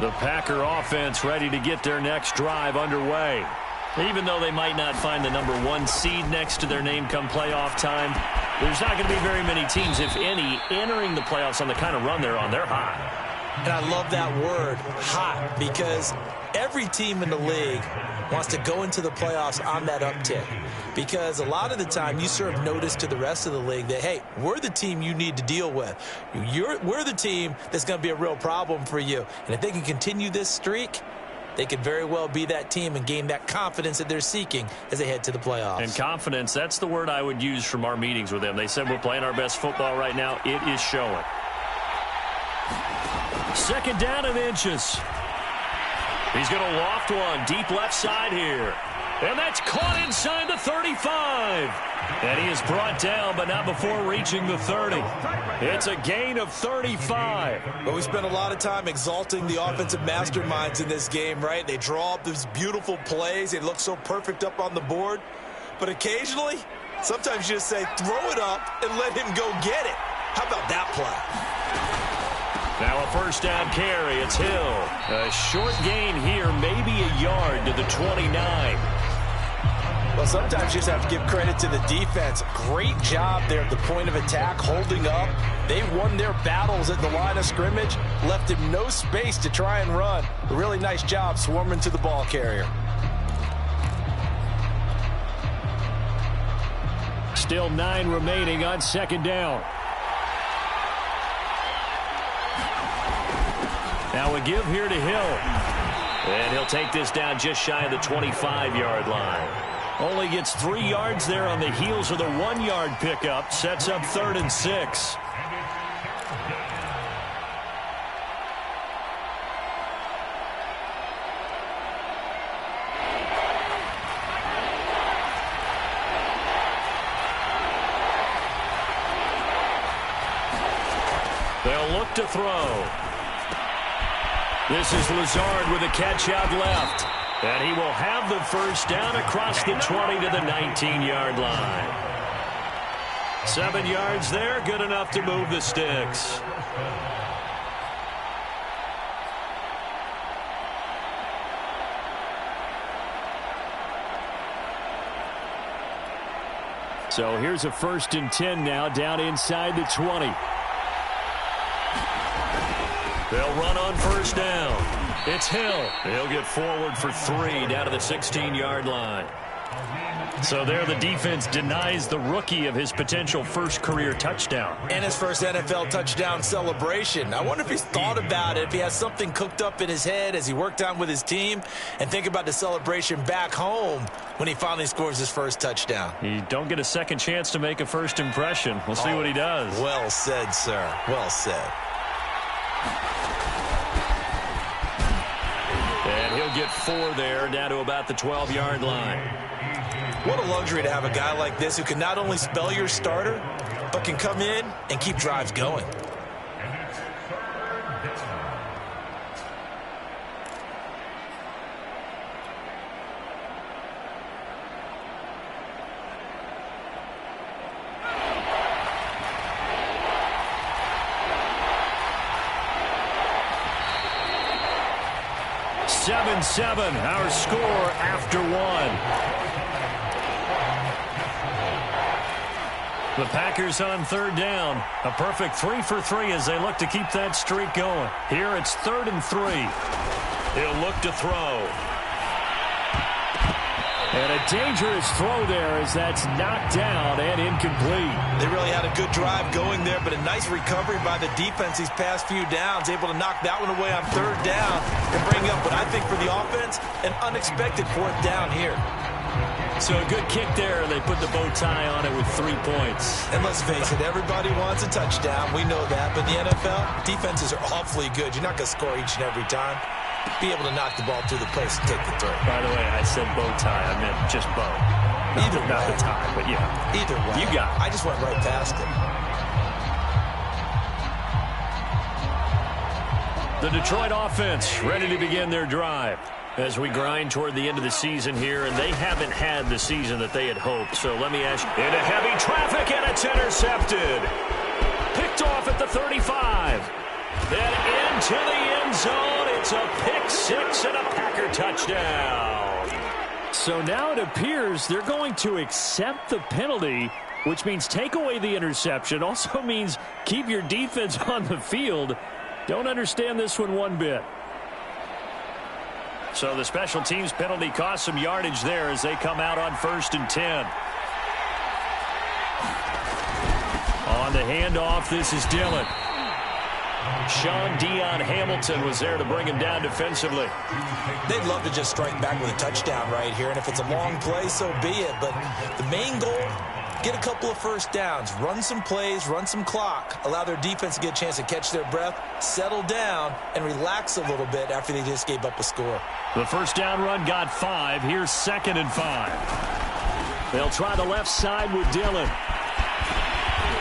The Packer offense ready to get their next drive underway. Even though they might not find the #1 seed next to their name come playoff time, there's not going to be very many teams, if any, entering the playoffs on the kind of run they're on. They're hot. And I love that word, hot, because every team in the league wants to go into the playoffs on that uptick. Because a lot of the time you serve notice to the rest of the league that, hey, we're the team you need to deal with. We're the team that's going to be a real problem for you. And if they can continue this streak, they could very well be that team and gain that confidence that they're seeking as they head to the playoffs. And confidence, that's the word I would use from our meetings with them. They said we're playing our best football right now. It is showing. Second down and inches. He's going to loft one deep left side here. And that's caught inside the 35. And he is brought down, but not before reaching the 30. It's a gain of 35. But we spent a lot of time exalting the offensive masterminds in this game, right? They draw up these beautiful plays. They look so perfect up on the board. But occasionally, sometimes you just say, throw it up and let him go get it. How about that play? Now a first down carry. It's Hill. A short gain here, maybe a yard to the 29. Well, sometimes you just have to give credit to the defense. Great job there at the point of attack, holding up. They won their battles at the line of scrimmage, left him no space to try and run. A really nice job swarming to the ball carrier. Still 9 remaining on second down. Now a give here to Hill. And he'll take this down just shy of the 25-yard line. Only gets 3 yards there on the heels of the 1-yard pickup. Sets up 3rd and 6. They'll look to throw. This is Lazard with a catch out left. And he will have the first down across the 20 to the 19-yard line. 7 yards there, good enough to move the sticks. So here's a 1st and 10 now, down inside the 20. They'll run on first down. It's Hill. He'll get forward for 3 down to the 16-yard line. So there the defense denies the rookie of his potential first career touchdown. And his first NFL touchdown celebration. I wonder if he's thought about it, if he has something cooked up in his head as he worked on with his team, and think about the celebration back home when he finally scores his first touchdown. You don't get a second chance to make a first impression. We'll see what he does. Well said, sir. Well said. And he'll get 4 there, down to about the 12-yard line. What a luxury to have a guy like this who can not only spell your starter, but can come in and keep drives going. Seven, our score after 1. The Packers on 3rd down. A perfect 3 for 3 as they look to keep that streak going. Here it's 3rd and 3. He'll look to throw. And a dangerous throw there as that's knocked down and incomplete. They really had a good drive going there, but a nice recovery by the defense these past few downs, able to knock that one away on 3rd down and bring up what I think for the offense, an unexpected 4th down here. So a good kick there, and they put the bow tie on it with 3 points. And let's face it, everybody wants a touchdown. We know that. But in the NFL, defenses are awfully good. You're not going to score each and every time. Be able to knock the ball through the post and take the throw. By the way, I said bow tie. I meant just bow. Not the tie, but yeah. Either way. You got it. I just went right past it. The Detroit offense ready to begin their drive as we grind toward the end of the season here, and they haven't had the season that they had hoped. So let me ask you, into heavy traffic, and it's intercepted. Picked off at the 35. And into the end zone. It's a pick six and a Packer touchdown. So now it appears they're going to accept the penalty, which means take away the interception. Also means keep your defense on the field. Don't understand this one bit. So the special teams penalty cost some yardage there as they come out on 1st and 10. On the handoff, this is Dillon. Sean Dion Hamilton was there to bring him down defensively. They'd love to just strike back with a touchdown right here, and if it's a long play, so be it. But the main goal, get a couple of first downs, run some plays, run some clock, allow their defense to get a chance to catch their breath, settle down, and relax a little bit after they just gave up a score. The first down run got 5. Here's 2nd and 5. They'll try the left side with Dillon.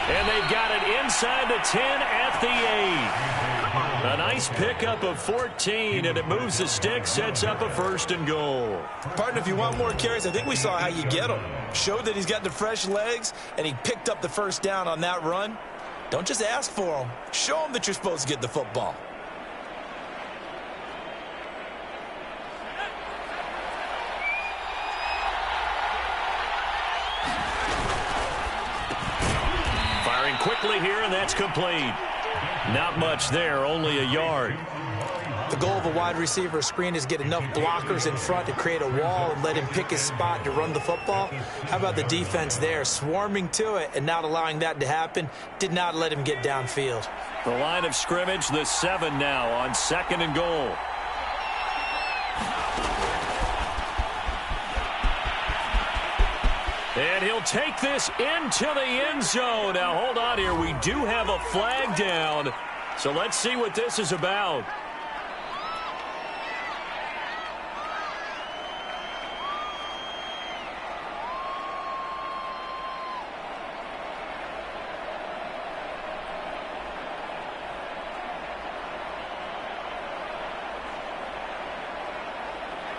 And they've got it inside the 10 at the 8. A nice pickup of 14, and it moves the stick, sets up a 1st and goal. Partner, if you want more carries, I think we saw how you get them. Showed that he's got the fresh legs, and he picked up the first down on that run. Don't just ask for them. Show them that you're supposed to get the football. Firing quickly here, and that's complete. Not much there, only a yard. The goal of a wide receiver screen is get enough blockers in front to create a wall and let him pick his spot to run the football. How about the defense there, swarming to it and not allowing that to happen? Did not let him get downfield. The line of scrimmage, the 7 now on 2nd and goal. And he'll take this into the end zone. Now, hold on here. We do have a flag down. So let's see what this is about.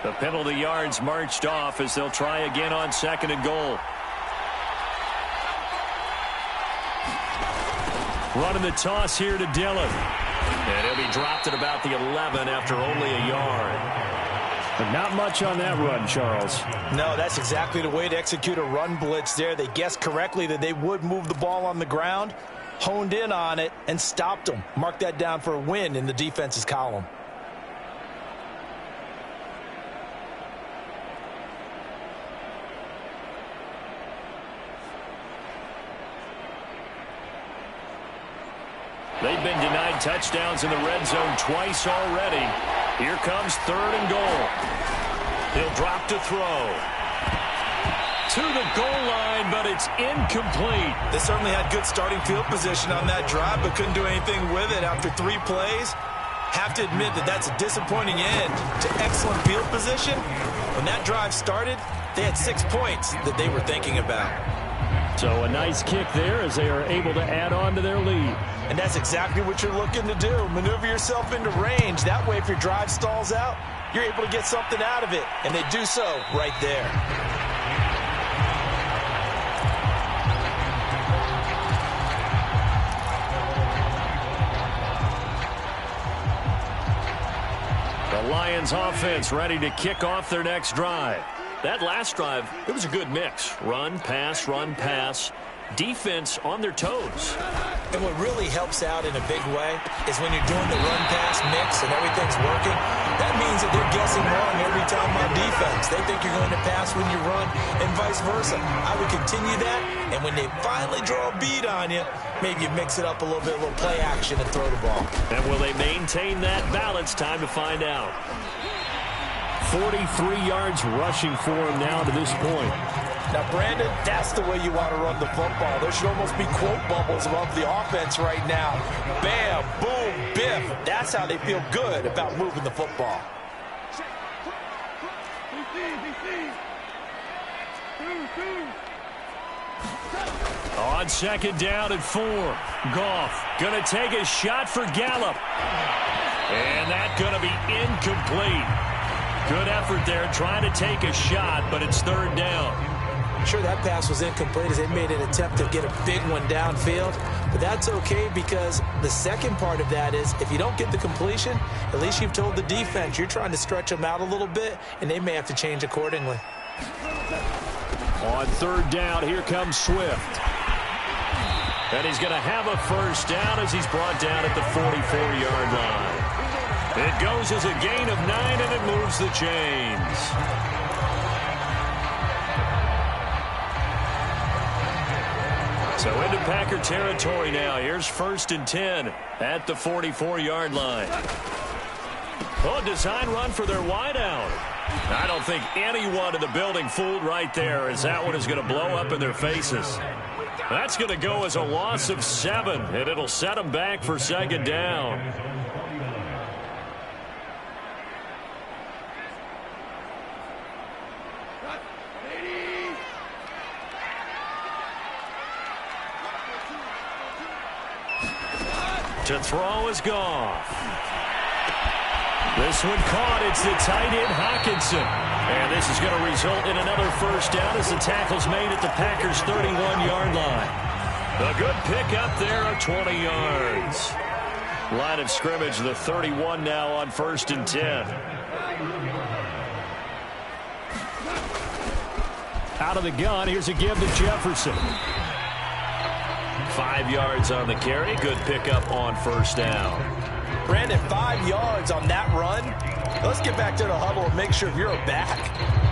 The penalty yards marched off as they'll try again on 2nd and goal. Running the toss here to Dillon. And he'll be dropped at about the 11 after only a yard. But not much on that run, Charles. No, that's exactly the way to execute a run blitz there. They guessed correctly that they would move the ball on the ground, honed in on it, and stopped them. Mark that down for a win in the defense's column. They've been denied touchdowns in the red zone twice already. Here comes 3rd and goal. He'll drop to throw. To the goal line, but it's incomplete. They certainly had good starting field position on that drive, but couldn't do anything with it after 3 plays. Have to admit that that's a disappointing end to excellent field position. When that drive started, they had 6 points that they were thinking about. So a nice kick there as they are able to add on to their lead. And that's exactly what you're looking to do. Maneuver yourself into range. That way, if your drive stalls out, you're able to get something out of it. And they do so right there. The Lions offense ready to kick off their next drive. That last drive, it was a good mix. Run, pass, defense on their toes. And what really helps out in a big way is when you're doing the run-pass mix and everything's working, that means that they're guessing wrong every time on defense. They think you're going to pass when you run and vice versa. I would continue that, and when they finally draw a bead on you, maybe you mix it up a little bit, a little play action and throw the ball. And will they maintain that balance? Time to find out. 43 yards rushing for him now to this point. Now, Brandon, that's the way you want to run the football. There should almost be quote bubbles above the offense right now. Bam, boom, biff. That's how they feel good about moving the football. On 2nd down and 4. Goff going to take a shot for Gallup. And that's going to be incomplete. Good effort there trying to take a shot, but it's 3rd down. Sure, that pass was incomplete as they made an attempt to get a big one downfield, but that's okay because the second part of that is if you don't get the completion, at least you've told the defense you're trying to stretch them out a little bit, and they may have to change accordingly. On third down, here comes Swift. And he's going to have a first down as he's brought down at the 44-yard line. It goes as a gain of 9, and it moves the chains. So into Packer territory now. Here's 1st and 10 at the 44-yard line. Oh, design run for their wideout. I don't think anyone in the building fooled right there, as that one is going to blow up in their faces. That's going to go as a loss of 7, and it'll set them back for 2nd down. To throw is Goff. This one caught. It's the tight end Hockenson. And this is going to result in another first down as the tackle's made at the Packers' 31-yard line. A good pickup there of 20 yards. Line of scrimmage, the 31 now on 1st and 10. Out of the gun, here's a give to Jefferson. 5 yards on the carry. Good pickup on first down. Brandon, 5 yards on that run. Let's get back to the huddle and make sure if you're a back,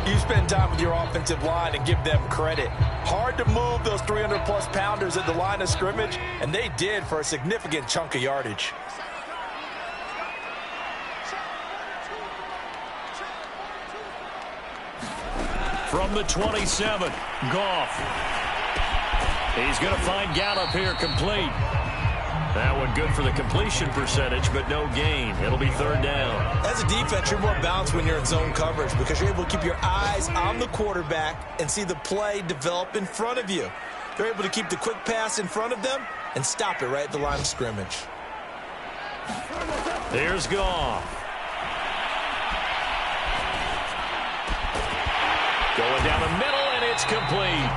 you spend time with your offensive line and give them credit. Hard to move those 300-plus pounders at the line of scrimmage, and they did for a significant chunk of yardage. From the 27, Goff. He's going to find Gallup here complete. That one good for the completion percentage, but no gain. It'll be 3rd down. As a defense, you're more balanced when you're in zone coverage because you're able to keep your eyes on the quarterback and see the play develop in front of you. They're able to keep the quick pass in front of them and stop it right at the line of scrimmage. There's Goff. Going down the middle, and it's complete.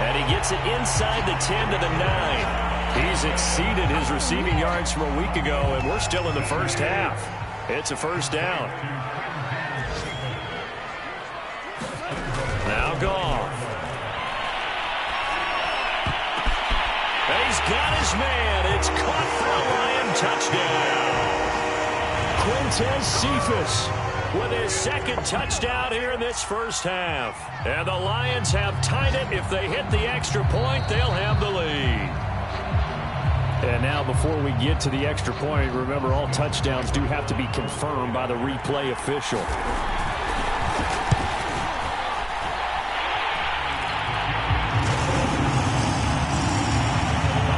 And he gets it inside the 10 to the 9. He's exceeded his receiving yards from a week ago, and we're still in the first half. It's a first down. Now Goff. And he's got his man. It's caught for a Lion touchdown. Quintez Cephus with his 2nd touchdown here in this first half. And the Lions have tied it. If they hit the extra point, they'll have the lead. And now before we get to the extra point, remember all touchdowns do have to be confirmed by the replay official.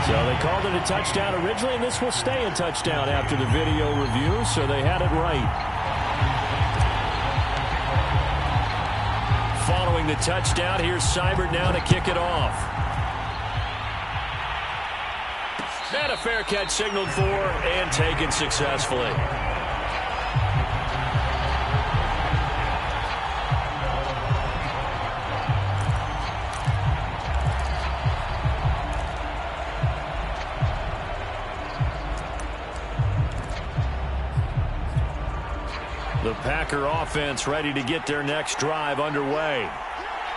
So they called it a touchdown originally, and this will stay a touchdown after the video review, so they had it right. Following the touchdown, here's Seibert now to kick it off. And a fair catch signaled for and taken successfully. The Packer offense ready to get their next drive underway.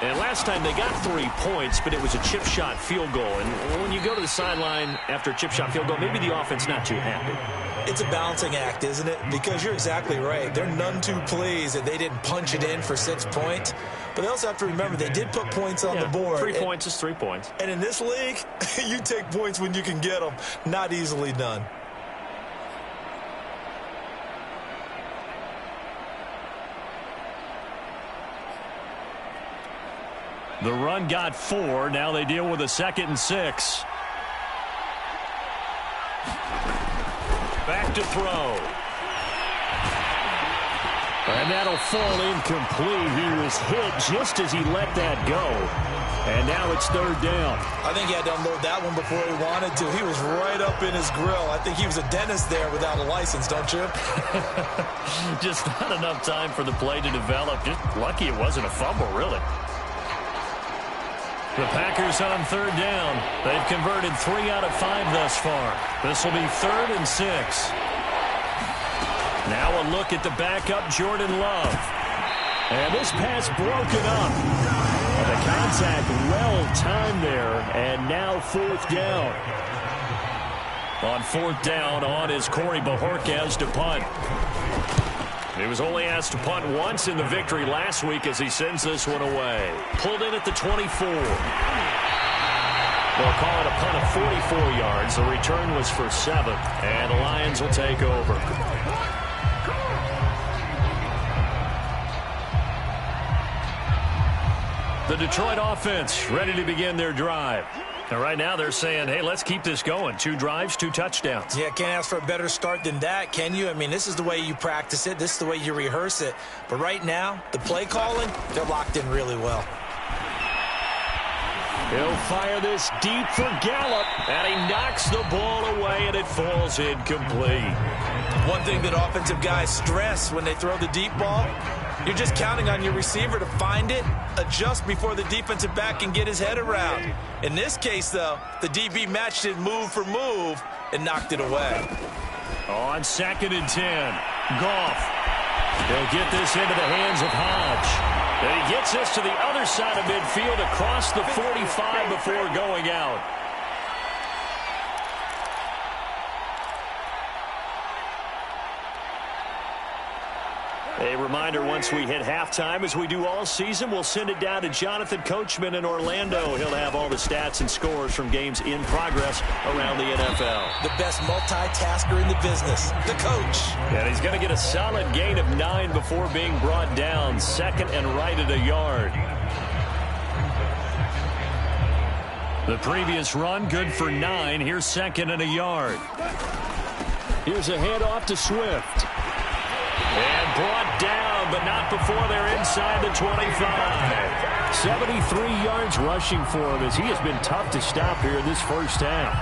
And last time they got 3 points, but it was a chip shot field goal. And when you go to the sideline after a chip shot field goal, maybe the offense not too happy. It's a balancing act, isn't it? Because you're exactly right. They're none too pleased that they didn't punch it in for 6 points. But they also have to remember they did put points on the board. 3 points is 3 points. And in this league, you take points when you can get them. Not easily done. The run got 4. Now they deal with a 2nd and 6. Back to throw. And that'll fall incomplete. He was hit just as he let that go. And now it's 3rd down. I think he had to unload that one before he wanted to. He was right up in his grill. I think he was a dentist there without a license, don't you? Just not enough time for the play to develop. Just lucky it wasn't a fumble, really. The Packers on third down. They've converted 3 out of 5 thus far. This will be 3rd and 6. Now a look at the backup, Jordan Love. And this pass broken up. And the contact well timed there, and now 4th down. On 4th down, on is Corey Bojorquez to punt. He was only asked to punt once in the victory last week as he sends this one away. Pulled in at the 24. They'll call it a punt of 44 yards. The return was for 7, and the Lions will take over. The Detroit offense ready to begin their drive. And right now they're saying, hey, let's keep this going. 2 drives, 2 touchdowns. Yeah, can't ask for a better start than that, can you? I mean, this is the way you practice it. This is the way you rehearse it. But right now, the play calling, they're locked in really well. He'll fire this deep for Gallup, and he knocks the ball away, and it falls incomplete. One thing that offensive guys stress when they throw the deep ball, you're just counting on your receiver to find it, adjust before the defensive back can get his head around. In this case, though, the DB matched it move for move and knocked it away. On 2nd and 10, Goff. They'll get this into the hands of Hodge. And he gets this to the other side of midfield across the 45 before going out. A reminder, once we hit halftime, as we do all season, we'll send it down to Jonathan Coachman in Orlando. He'll have all the stats and scores from games in progress around the NFL. The best multitasker in the business, the coach. And he's going to get a solid gain of 9 before being brought down. 2nd and right at a yard. The previous run, good for 9. Here's 2nd and a yard. Here's a handoff to Swift. And brought down, but not before they're inside the 25. 73 yards rushing for him as he has been tough to stop here in this first half.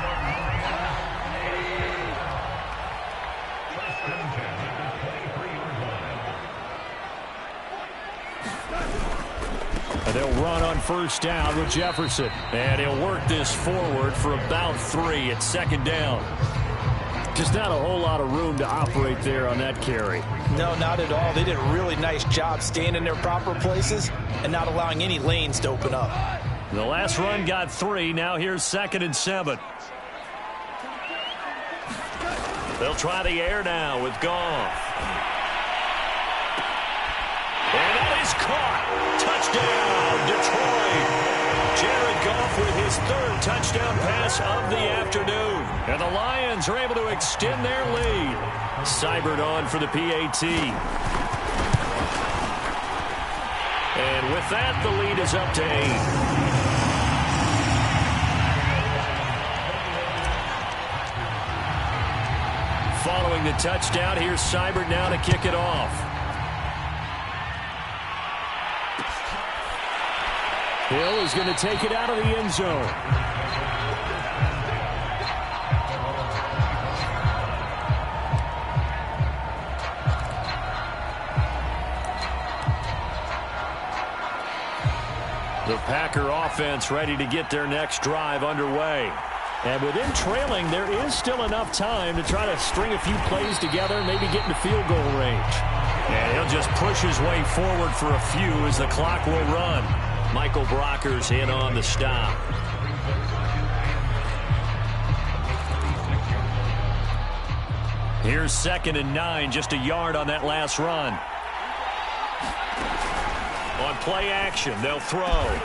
And they'll run on 1st down with Jefferson. And he'll work this forward for about 3 at 2nd down. Just not a whole lot of room to operate there on that carry. No, not at all. They did a really nice job staying in their proper places and not allowing any lanes to open up. The last run got 3. Now here's 2nd and 7. They'll try the air now with Goff. And that is caught. Touchdown, Detroit. Jared Goff with his 3rd touchdown pass of the afternoon. And the Lions are able to extend their lead. Seibert on for the PAT. And with that, the lead is up to 8. Following the touchdown, here's Seibert now to kick it off. Hill is going to take it out of the end zone. The Packer offense ready to get their next drive underway. And with them trailing, there is still enough time to try to string a few plays together, maybe get into field goal range. And he'll just push his way forward for a few as the clock will run. Michael Brockers in on the stop. Here's 2nd and 9, just a yard on that last run. On play action, they'll throw.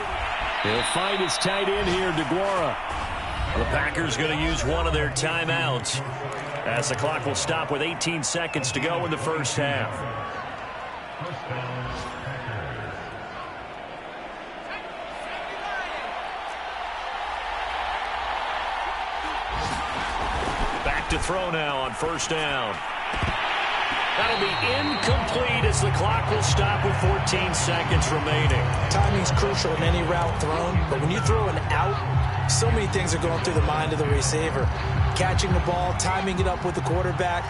He'll find his tight end here, DeGuara. The Packers going to use one of their timeouts as the clock will stop with 18 seconds to go in the first half. To throw now on 1st down. That'll be incomplete as the clock will stop with 14 seconds remaining. Timing's crucial in any route thrown, but when you throw an out, so many things are going through the mind of the receiver. Catching the ball, timing it up with the quarterback.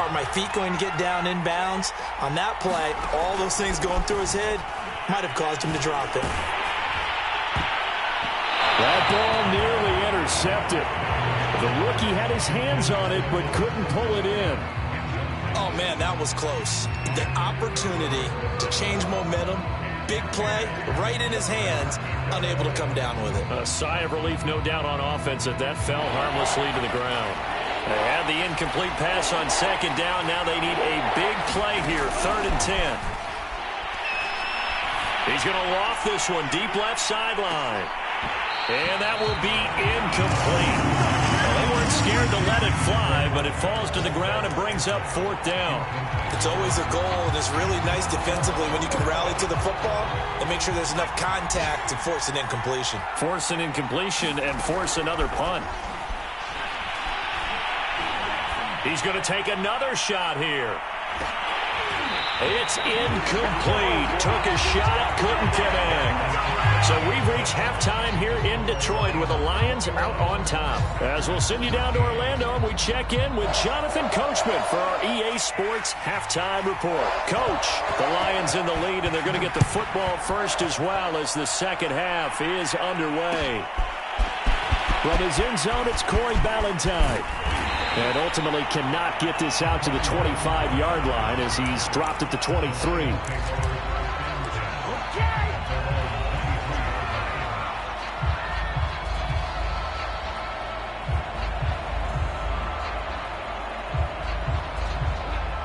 Are my feet going to get down inbounds? On that play, all those things going through his head might have caused him to drop it. intercepted. The rookie had his hands on it but couldn't pull it in. Oh, man, that was close. The opportunity to change momentum, big play, right in his hands, unable to come down with it. A sigh of relief, no doubt, on offense that fell harmlessly to the ground. They had the incomplete pass on second down. Now they need a big play here, 3rd and 10. He's going to loft this one, deep left sideline. And that will be incomplete. Well, they weren't scared to let it fly, but it falls to the ground and brings up 4th down. It's always a goal, and it's really nice defensively when you can rally to the football and make sure there's enough contact to force an incompletion. Force an incompletion and force another punt. He's going to take another shot here. It's incomplete. Took a shot, couldn't connect. So we've reached halftime here in Detroit with the Lions out on top. As we'll send you down to Orlando, and we check in with Jonathan Coachman for our EA Sports Halftime Report. Coach, the Lions in the lead, and they're going to get the football first as well as the second half is underway. From his end zone, it's Corey Ballantyne. And ultimately cannot get this out to the 25-yard line as he's dropped at the 23.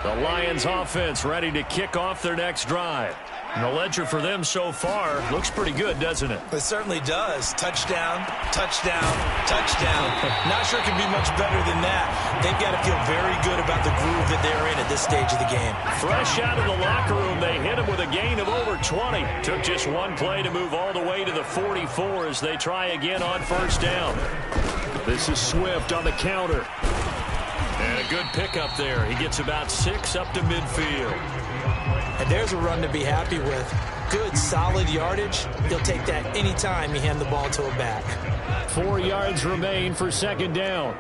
The Lions offense ready to kick off their next drive. And the ledger for them so far looks pretty good, doesn't it? It certainly does. Touchdown, touchdown, touchdown. Not sure it can be much better than that. They've got to feel very good about the groove that they're in at this stage of the game. Fresh out of the locker room, they hit him with a gain of over 20. Took just one play to move all the way to the 44 as they try again on 1st down. This is Swift on the counter. And a good pickup there. He gets about 6 up to midfield. And there's a run to be happy with. Good, solid yardage. He'll take that anytime you hand the ball to a back. 4 yards remain for 2nd down.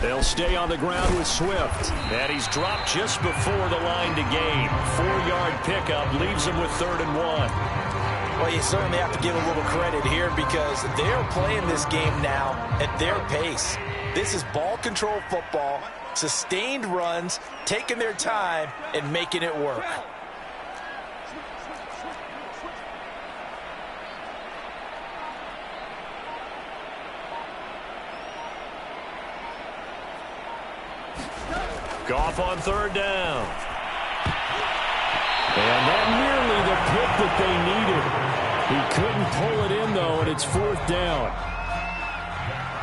They'll stay on the ground with Swift. And he's dropped just before the line to gain. 4-yard pickup leaves him with 3rd and 1. Well, you certainly have to give a little credit here because they're playing this game now at their pace. This is ball control football, sustained runs, taking their time, and making it work. Goff on 3rd down. And that nearly the pick that they needed. He couldn't pull it in, though, and it's 4th down.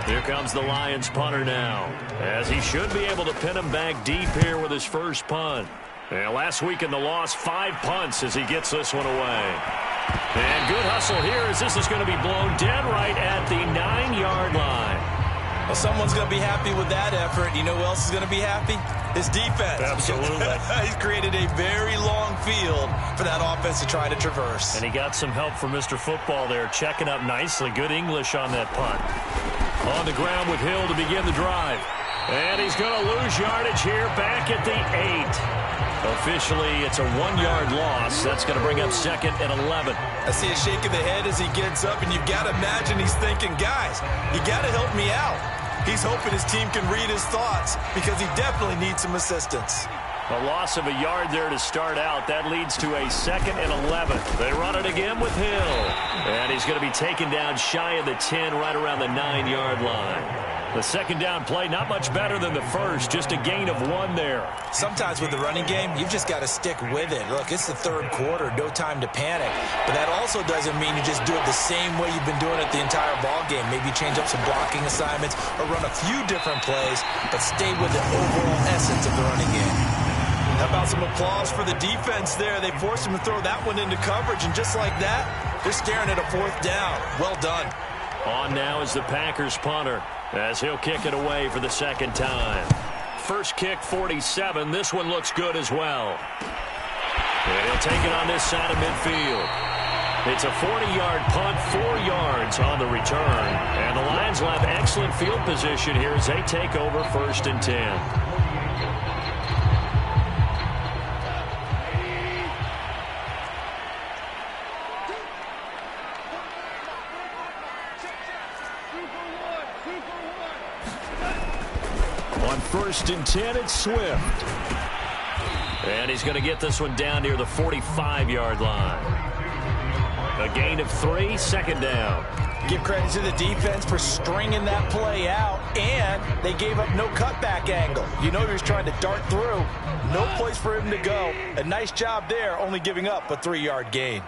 Here comes the Lions punter now, as he should be able to pin him back deep here with his first punt. And last week in the loss, 5 punts as he gets this one away. And good hustle here as this is going to be blown dead right at the 9-yard line. Well, someone's going to be happy with that effort. You know who else is going to be happy? His defense. Absolutely. He's created a very long field for that offense to try to traverse. And he got some help from Mr. Football there, checking up nicely. Good English on that punt. On the ground with Hill to begin the drive. And he's going to lose yardage here back at the 8. Officially, it's a 1-yard loss. That's going to bring up 2nd and 11. I see a shake of the head as he gets up, and you've got to imagine he's thinking, guys, you got to help me out. He's hoping his team can read his thoughts because he definitely needs some assistance. A loss of a yard there to start out. That leads to a 2nd and 11. They run it again with Hill. And he's going to be taken down shy of the 10, right around the 9-yard line. The 2nd down play, not much better than the first, just a gain of 1 there. Sometimes with the running game, you've just got to stick with it. Look, it's the 3rd quarter, no time to panic. But that also doesn't mean you just do it the same way you've been doing it the entire ball game. Maybe change up some blocking assignments or run a few different plays, but stay with the overall essence of the running game. How about some applause for the defense there? They forced him to throw that one into coverage, and just like that, they're staring at a 4th down. Well done. On now is the Packers punter, as he'll kick it away for the 2nd time. First kick, 47. This one looks good as well. And he'll take it on this side of midfield. It's a 40-yard punt, 4 yards on the return. And the Lions will have excellent field position here as they take over 1st and 10. 1st and 10. It's Swift. And he's going to get this one down near the 45-yard line. A gain of 3, 2nd down. Give credit to the defense for stringing that play out, and they gave up no cutback angle. You know he was trying to dart through. No place for him to go. A nice job there, only giving up a 3-yard gain.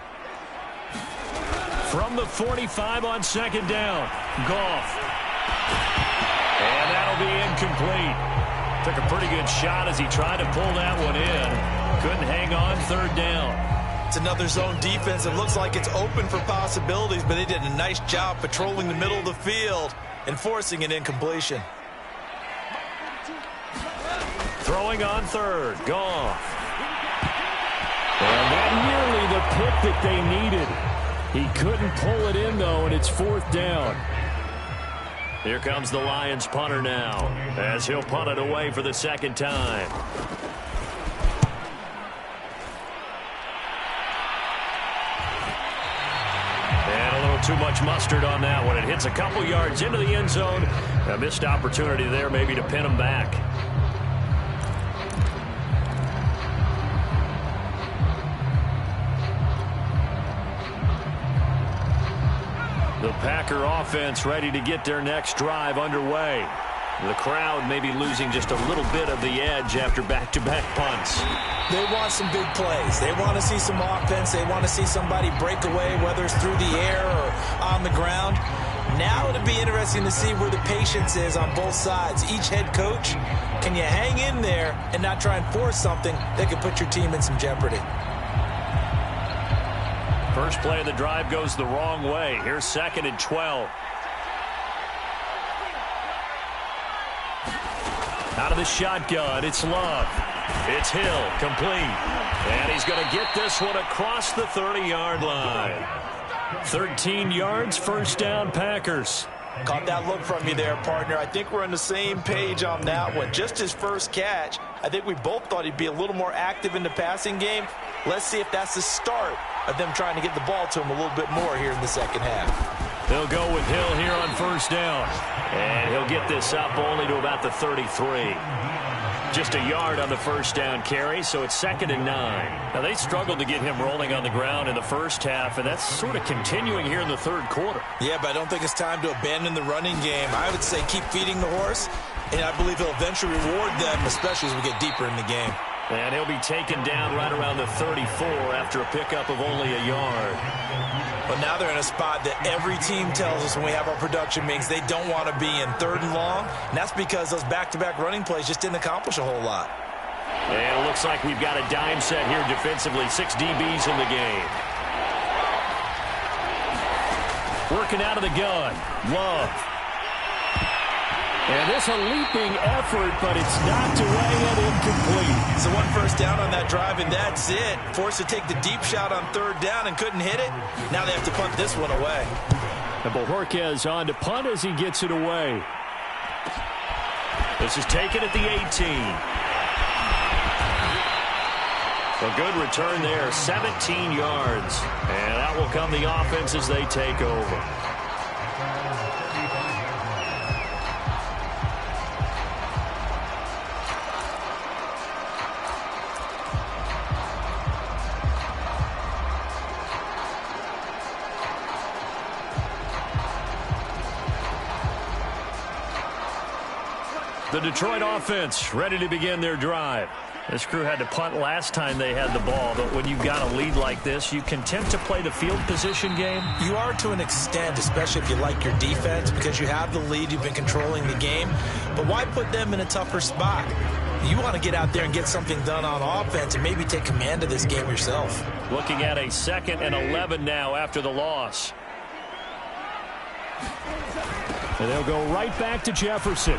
From the 45 on 2nd down, Goff. And that'll be incomplete. Took a pretty good shot as he tried to pull that one in. Couldn't hang on 3rd down. It's another zone defense. It looks like it's open for possibilities, but they did a nice job patrolling the middle of the field and forcing an incompletion. Throwing on 3rd, Goff. And that nearly the pick that they needed. He couldn't pull it in, though, and it's 4th down. Here comes the Lions punter now, as he'll punt it away for the 2nd time. And a little too much mustard on that one. It hits a couple yards into the end zone. A missed opportunity there maybe to pin him back. The Packer offense ready to get their next drive underway. The crowd maybe losing just a little bit of the edge after back-to-back punts. They want some big plays. They want to see some offense. They want to see somebody break away, whether it's through the air or on the ground. Now it'll be interesting to see where the patience is on both sides. Each head coach, can you hang in there and not try and force something that could put your team in some jeopardy? First play of the drive goes the wrong way. Here's 2nd and 12. Out of the shotgun, it's Love. It's Hill, complete. And he's going to get this one across the 30-yard line. 13 yards, 1st down, Packers. Caught that look from you there, partner. I think we're on the same page on that one. Just his first catch, I think we both thought he'd be a little more active in the passing game. Let's see if that's the start of them trying to get the ball to him a little bit more here in the 2nd half. They'll go with Hill here on 1st down. And he'll get this up only to about the 33. Just a yard on the 1st down carry, so it's 2nd and 9. Now, they struggled to get him rolling on the ground in the 1st half, and that's sort of continuing here in the 3rd quarter. Yeah, but I don't think it's time to abandon the running game. I would say keep feeding the horse, and I believe he'll eventually reward them, especially as we get deeper in the game. And he'll be taken down right around the 34 after a pickup of only a yard. But now they're in a spot that every team tells us when we have our production meetings they don't want to be in, 3rd and long. And that's because those back-to-back running plays just didn't accomplish a whole lot. And it looks like we've got a dime set here defensively. 6 DBs in the game. Working out of the gun. Love. And this a leaping effort, but it's knocked away and incomplete. So 1 first down on that drive, and that's it. Forced to take the deep shot on 3rd down and couldn't hit it. Now they have to punt this one away. And Bojorquez on to punt as he gets it away. This is taken at the 18. A good return there, 17 yards. And that will come the offense as they take over. The Detroit offense ready to begin their drive. This crew had to punt last time they had the ball, but when you've got a lead like this, you content to play the field position game? You are to an extent, especially if you like your defense, because you have the lead, you've been controlling the game. But why put them in a tougher spot? You want to get out there and get something done on offense and maybe take command of this game yourself. Looking at a 2nd and 11 now after the loss. And they'll go right back to Jefferson.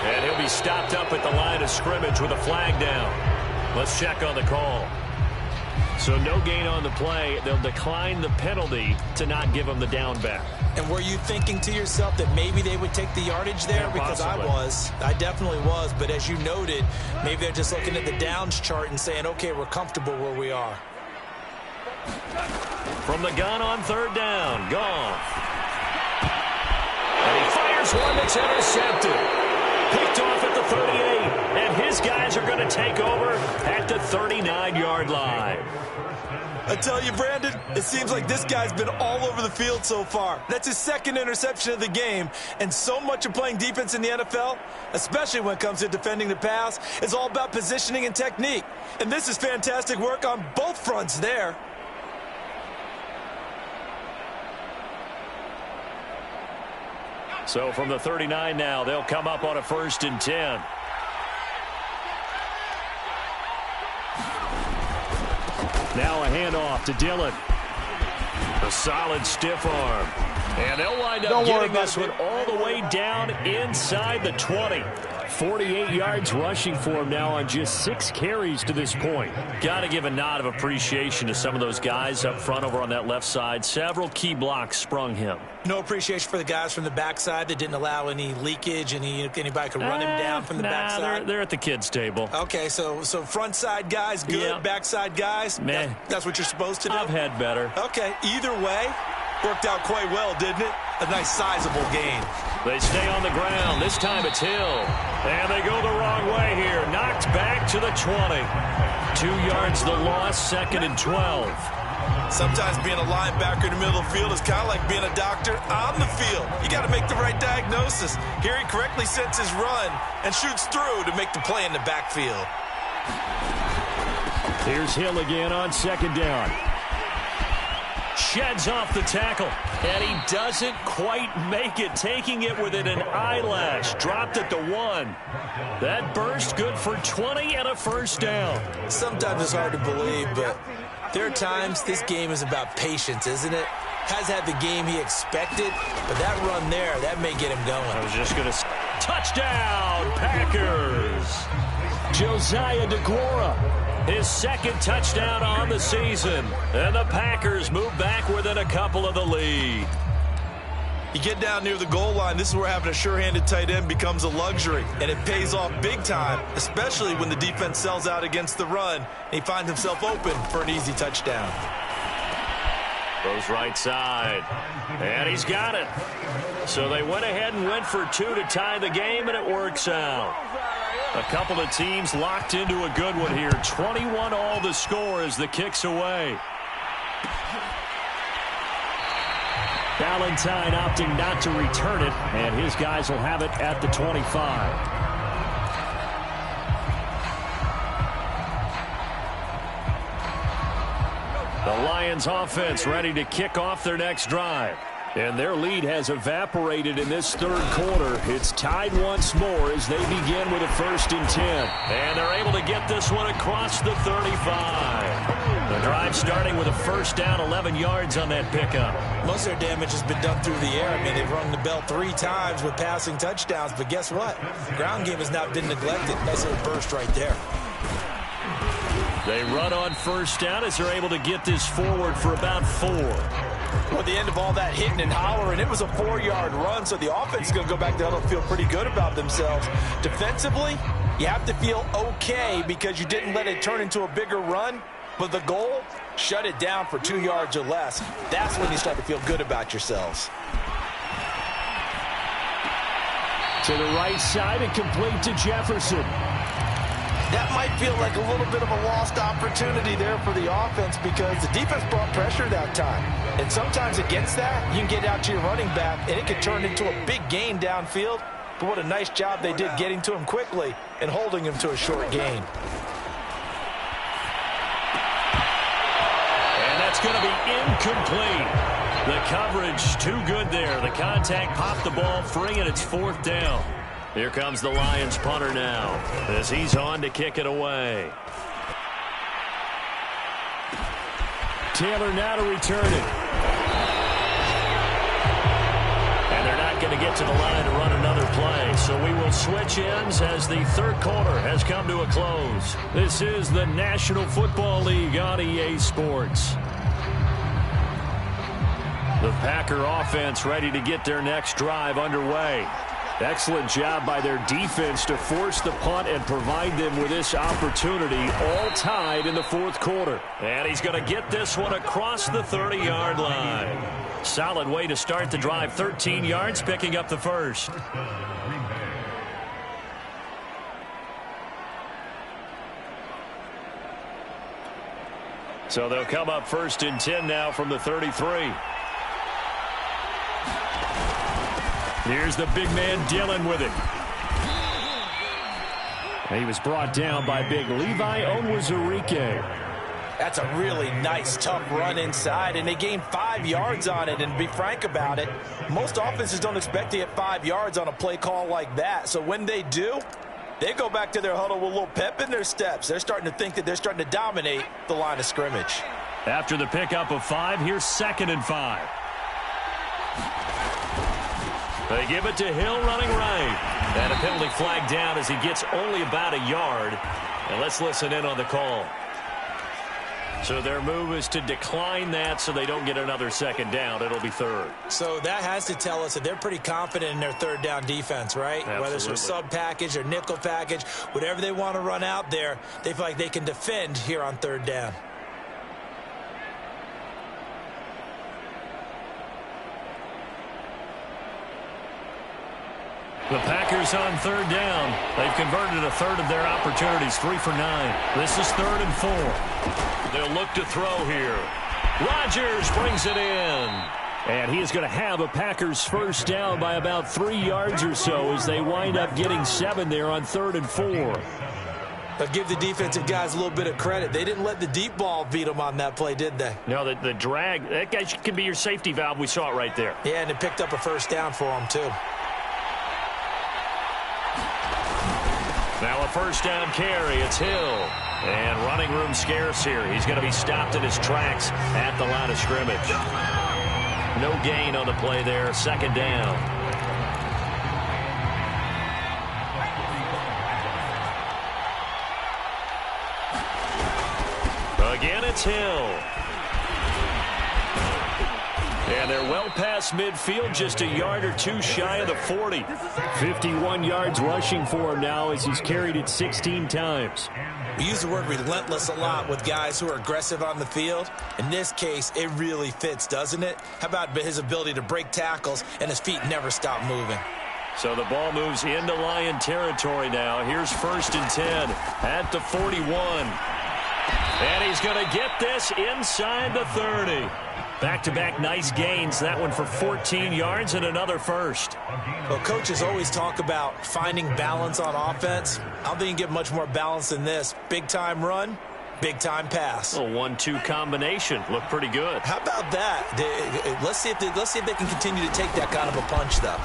And he'll be stopped up at the line of scrimmage with a flag down. Let's check on the call. So no gain on the play. They'll decline the penalty to not give him the down back. And were you thinking to yourself that maybe they would take the yardage there? Yeah, because possibly. I definitely was. But as you noted, maybe they're just looking at the downs chart and saying, okay, we're comfortable where we are. From the gun on 3rd down, Goff. And he fires one that's intercepted. picked off at the 38, and his guys are going to take over at the 39-yard line. I tell you, Brandon, it seems like this guy's been all over the field so far. That's his second interception of the game, and so much of playing defense in the NFL, especially when it comes to defending the pass, is all about positioning and technique. And this is fantastic work on both fronts there. So from the 39 now, they'll come up on a 1st and 10. Now a handoff to Dillon. A solid stiff arm. And they'll wind up getting this one all the way down inside the 20. 48 yards rushing for him now on just 6 carries to this point. Got to give a nod of appreciation to some of those guys up front over on that left side. Several key blocks sprung him. No appreciation for the guys from the backside that didn't allow any leakage, and anybody could run him down from the backside. They're at the kids' table. Okay, so front side guys good, yeah. Backside guys, that's what you're supposed to do? I've had better. Okay, either way, worked out quite well, didn't it? A nice sizable gain. They stay on the ground. This time it's Hill. And they go the wrong way here. Knocked back to the 20. 2 yards the loss, 2nd and 12. Sometimes being a linebacker in the middle of the field is kind of like being a doctor on the field. You got to make the right diagnosis. Here he correctly sets his run and shoots through to make the play in the backfield. Here's Hill again on 2nd down. Sheds off the tackle, and he doesn't quite make it, taking it within an eyelash. Dropped it to 1. That burst good for 20 and a 1st down. Sometimes it's hard to believe, but there are times this game is about patience, isn't it? Has had the game he expected, but that run there, that may get him going. I was just going to... Touchdown, Packers! Josiah DeGuara. His 2nd touchdown on the season. And the Packers move back within a couple of the lead. You get down near the goal line, this is where having a sure-handed tight end becomes a luxury. And it pays off big time, especially when the defense sells out against the run. And he finds himself open for an easy touchdown. Goes right side. And he's got it. So they went ahead and went for 2 to tie the game, and it works out. A couple of teams locked into a good one here. 21 all the score as the kick's away. Valentine opting not to return it, and his guys will have it at the 25. The Lions offense ready to kick off their next drive. And their lead has evaporated in this 3rd quarter. It's tied once more as they begin with a 1st and 10. And they're able to get this one across the 35. The drive starting with a 1st down, 11 yards on that pickup. Most of their damage has been done through the air. I mean, they've rung the bell 3 times with passing touchdowns. But guess what? Ground game has not been neglected. Nice little burst right there. They run on 1st down as they're able to get this forward for about 4. Well, at the end of all that hitting and hollering, it was a 4-yard run, so the offense is going to go back down and feel pretty good about themselves. Defensively, you have to feel okay because you didn't let it turn into a bigger run, but the goal, shut it down for 2 yards or less. That's when you start to feel good about yourselves. To the right side and complete to Jefferson. That might feel like a little bit of a lost opportunity there for the offense because the defense brought pressure that time. And sometimes against that, you can get out to your running back, and it could turn into a big gain downfield. But what a nice job they did getting to him quickly and holding him to a short gain. And that's going to be incomplete. The coverage too good there. The contact popped the ball free, and it's 4th down. Here comes the Lions punter now as he's on to kick it away. Taylor now to return it. And they're not going to get to the line to run another play. So we will switch ends as the 3rd quarter has come to a close. This is the National Football League on EA Sports. The Packer offense ready to get their next drive underway. Excellent job by their defense to force the punt and provide them with this opportunity, all tied in the 4th quarter. And he's going to get this one across the 30-yard line. Solid way to start the drive, 13 yards, picking up the 1st. So they'll come up 1st and 10 now from the 33. Here's the big man Dillon with it. He was brought down by big Levi Onwuzurike. That's a really nice, tough run inside, and they gained 5 yards on it. And to be frank about it, most offenses don't expect to get 5 yards on a play call like that. So when they do, they go back to their huddle with a little pep in their steps. They're starting to think that they're starting to dominate the line of scrimmage. After the pickup of 5, here's 2nd and 5. They give it to Hill running right. And a penalty flag down as he gets only about a yard. And let's listen in on the call. So their move is to decline that so they don't get another 2nd down. It'll be 3rd. So that has to tell us that they're pretty confident in their 3rd down defense, right? Absolutely. Whether it's their sub package or nickel package, whatever they want to run out there, they feel like they can defend here on 3rd down. The Packers on 3rd down. They've converted a 1/3 of their opportunities, 3 for 9. This is 3rd and 4. They'll look to throw here. Rodgers brings it in. And he is going to have a Packers 1st down by about 3 yards or so as they wind up getting 7 there on 3rd and 4. But give the defensive guys a little bit of credit. They didn't let the deep ball beat them on that play, did they? No, the drag, that guy can be your safety valve. We saw it right there. Yeah, and it picked up a 1st down for them, too. Now a 1st down carry. It's Hill. And running room scarce here. He's going to be stopped in his tracks at the line of scrimmage. No gain on the play there. 2nd down. Again, it's Hill. And they're well past midfield, just a yard or 2 shy of the 40. 51 yards rushing for him now as he's carried it 16 times. We use the word relentless a lot with guys who are aggressive on the field. In this case, it really fits, doesn't it? How about his ability to break tackles and his feet never stop moving? So the ball moves into Lion territory now. Here's 1st and 10 at the 41. And he's going to get this inside the 30. Back-to-back nice gains. That one for 14 yards and another 1st. Well, coaches always talk about finding balance on offense. I don't think you can get much more balance than this. Big-time run, big-time pass. A 1-2 combination. Looked pretty good. How about that? Let's see if they can continue to take that kind of a punch, though.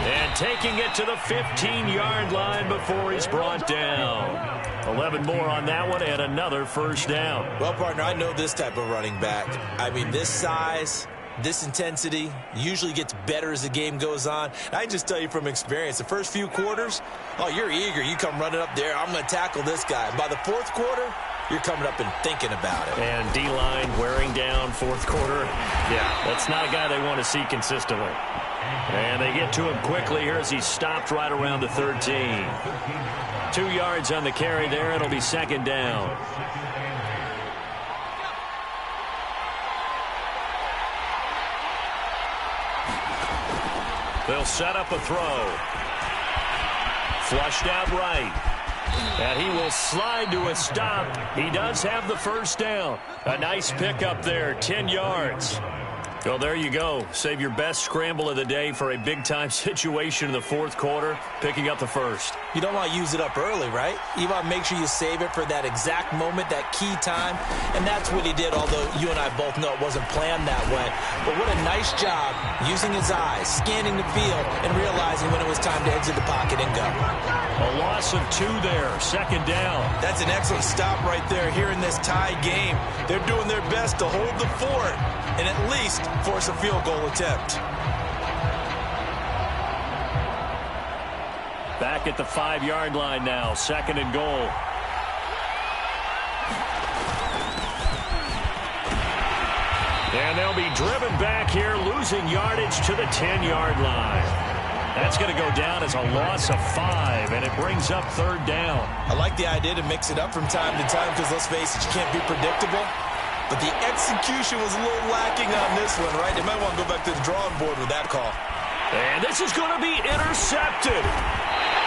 And taking it to the 15-yard line before he's brought down. 11 more on that one and another 1st down. Well, partner, I know this type of running back. I mean, this size, this intensity usually gets better as the game goes on. And I just tell you from experience, the first few quarters, oh, you're eager. You come running up there. I'm going to tackle this guy. By the 4th quarter, you're coming up and thinking about it. And D-line wearing down 4th quarter. Yeah, that's not a guy they want to see consistently. And they get to him quickly here as he's stopped right around the 13. 2 yards on the carry there. It'll be 2nd down. They'll set up a throw. Flushed out right. And he will slide to a stop. He does have the 1st down. A nice pickup there, 10 yards. Well, there you go. Save your best scramble of the day for a big-time situation in the 4th quarter, picking up the 1st. You don't want to use it up early, right? You want to make sure you save it for that exact moment, that key time. And that's what he did, although you and I both know it wasn't planned that way. But what a nice job using his eyes, scanning the field, and realizing when it was time to exit the pocket and go. A loss of 2 there, 2nd down. That's an excellent stop right there here in this tie game. They're doing their best to hold the fort and at least force a field goal attempt. Back at the 5-yard line now, 2nd and goal. And they'll be driven back here, losing yardage to the 10-yard line. That's going to go down as a loss of 5, and it brings up 3rd down. I like the idea to mix it up from time to time because, let's face it, you can't be predictable. But the execution was a little lacking on this one, right? They might want to go back to the drawing board with that call. And this is going to be intercepted.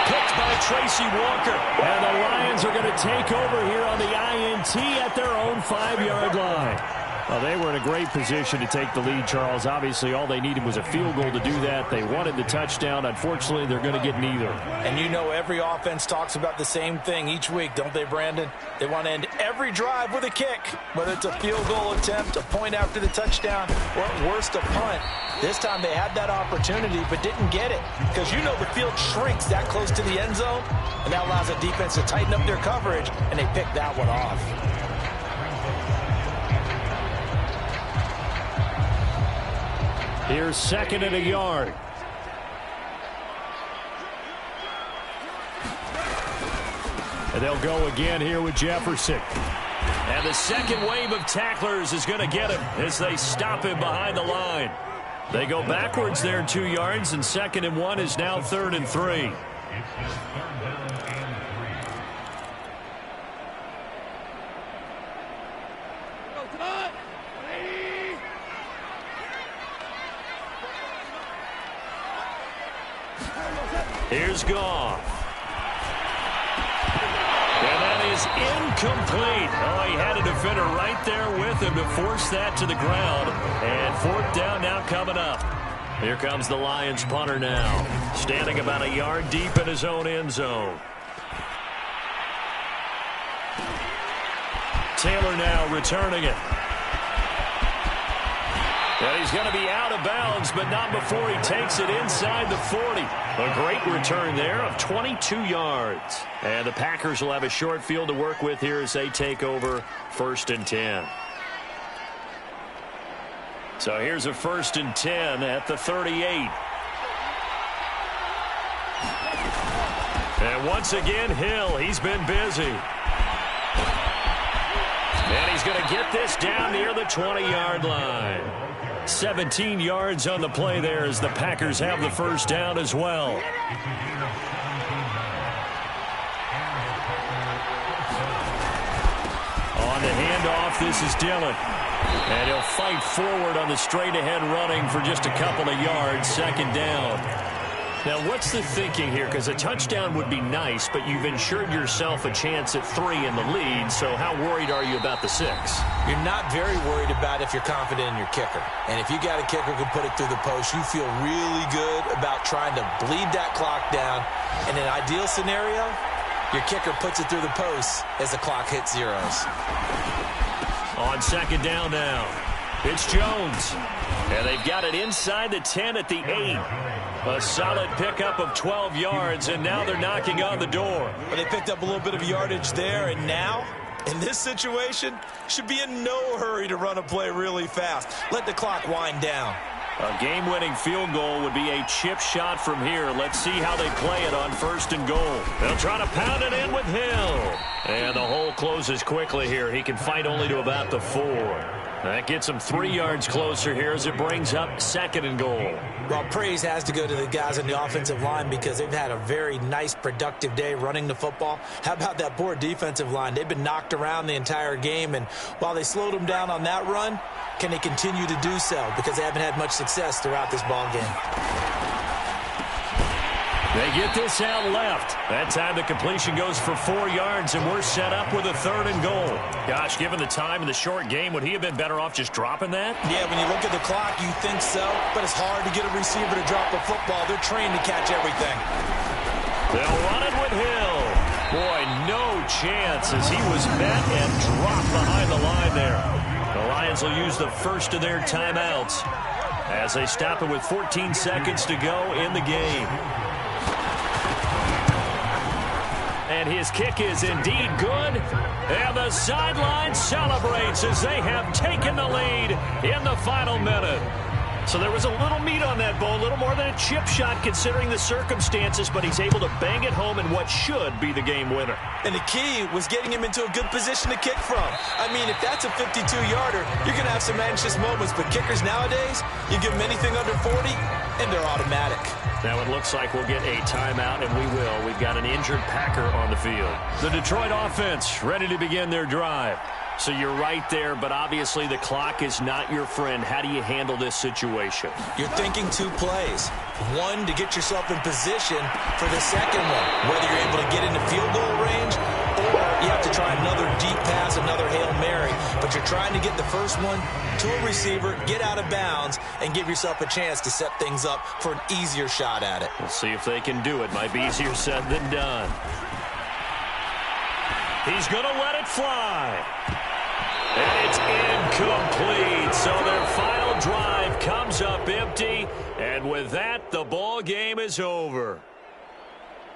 Picked by Tracy Walker. And the Lions are going to take over here on the INT at their own 5-yard line. Well, they were in a great position to take the lead, Charles. Obviously, all they needed was a field goal to do that. They wanted the touchdown. Unfortunately, they're going to get neither. And you know every offense talks about the same thing each week, don't they, Brandon? They want to end every drive with a kick, whether it's a field goal attempt, a point after the touchdown, or at worst, a punt. This time they had that opportunity but didn't get it because you know the field shrinks that close to the end zone, and that allows the defense to tighten up their coverage, and they picked that one off. Here's 2nd and a yard. And they'll go again here with Jefferson. And the second wave of tacklers is going to get him as they stop him behind the line. They go backwards there 2 yards, and 2nd and 1 is now 3rd and 3. Here's Goff. And that is incomplete. Oh, he had a defender right there with him to force that to the ground. And 4th down now coming up. Here comes the Lions punter now, standing about a yard deep in his own end zone. Taylor now returning it. And he's going to be out of bounds, but not before he takes it inside the 40. A great return there of 22 yards. And the Packers will have a short field to work with here as they take over 1st and 10. So here's a 1st and 10 at the 38. And once again, Hill, he's been busy. And he's going to get this down near the 20-yard line. 17 yards on the play there as the Packers have the 1st down as well. On the handoff, this is Dillon. And he'll fight forward on the straight-ahead running for just a couple of yards, 2nd down. Now, what's the thinking here? Because a touchdown would be nice, but you've ensured yourself a chance at 3 in the lead, so how worried are you about the 6? You're not very worried about if you're confident in your kicker. And if you got a kicker who can put it through the post, you feel really good about trying to bleed that clock down. In an ideal scenario, your kicker puts it through the post as the clock hits zeros. On 2nd down now, it's Jones. And they've got it inside the 10 at the 8. A solid pickup of 12 yards, and now they're knocking on the door. But they picked up a little bit of yardage there, and now, in this situation, should be in no hurry to run a play really fast. Let the clock wind down. A game-winning field goal would be a chip shot from here. Let's see how they play it on 1st and goal. They'll try to pound it in with Hill. And the hole closes quickly here. He can fight only to about the 4. That gets him 3 yards closer here as it brings up 2nd and goal. Well, praise has to go to the guys on the offensive line because they've had a very nice, productive day running the football. How about that poor defensive line? They've been knocked around the entire game, and while they slowed them down on that run, can they continue to do so? Because they haven't had much success throughout this ball game. They get this out left. That time the completion goes for 4 yards, and we're set up with a 3rd and goal. Gosh, given the time and the short game, would he have been better off just dropping that? Yeah, when you look at the clock, you think so, but it's hard to get a receiver to drop a football. They're trained to catch everything. They'll run it with Hill. Boy, no chance as he was met and dropped behind the line there. The Lions will use the first of their timeouts as they stop it with 14 seconds to go in the game. And his kick is indeed good. And the sideline celebrates as they have taken the lead in the final minute. So there was a little meat on that ball, a little more than a chip shot considering the circumstances, but he's able to bang it home in what should be the game winner. And the key was getting him into a good position to kick from. I mean, if that's a 52-yarder, you're going to have some anxious moments, but kickers nowadays, you give them anything under 40, and they're automatic. Now it looks like we'll get a timeout, and we will. We've got an injured Packer on the field. The Detroit offense ready to begin their drive. So you're right there, but obviously the clock is not your friend. How do you handle this situation? You're thinking 2 plays. One, to get yourself in position for the second one, whether you're able to get into field goal range or you have to try another deep pass, another Hail Mary. But you're trying to get the first one to a receiver, get out of bounds, and give yourself a chance to set things up for an easier shot at it. We'll see if they can do it. Might be easier said than done. He's going to let it fly. And it's incomplete. So their final drive comes up empty. And with that, the ball game is over.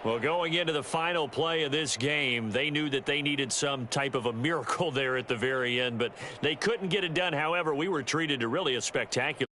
Well, going into the final play of this game, they knew that they needed some type of a miracle there at the very end, but they couldn't get it done. However, we were treated to really a spectacular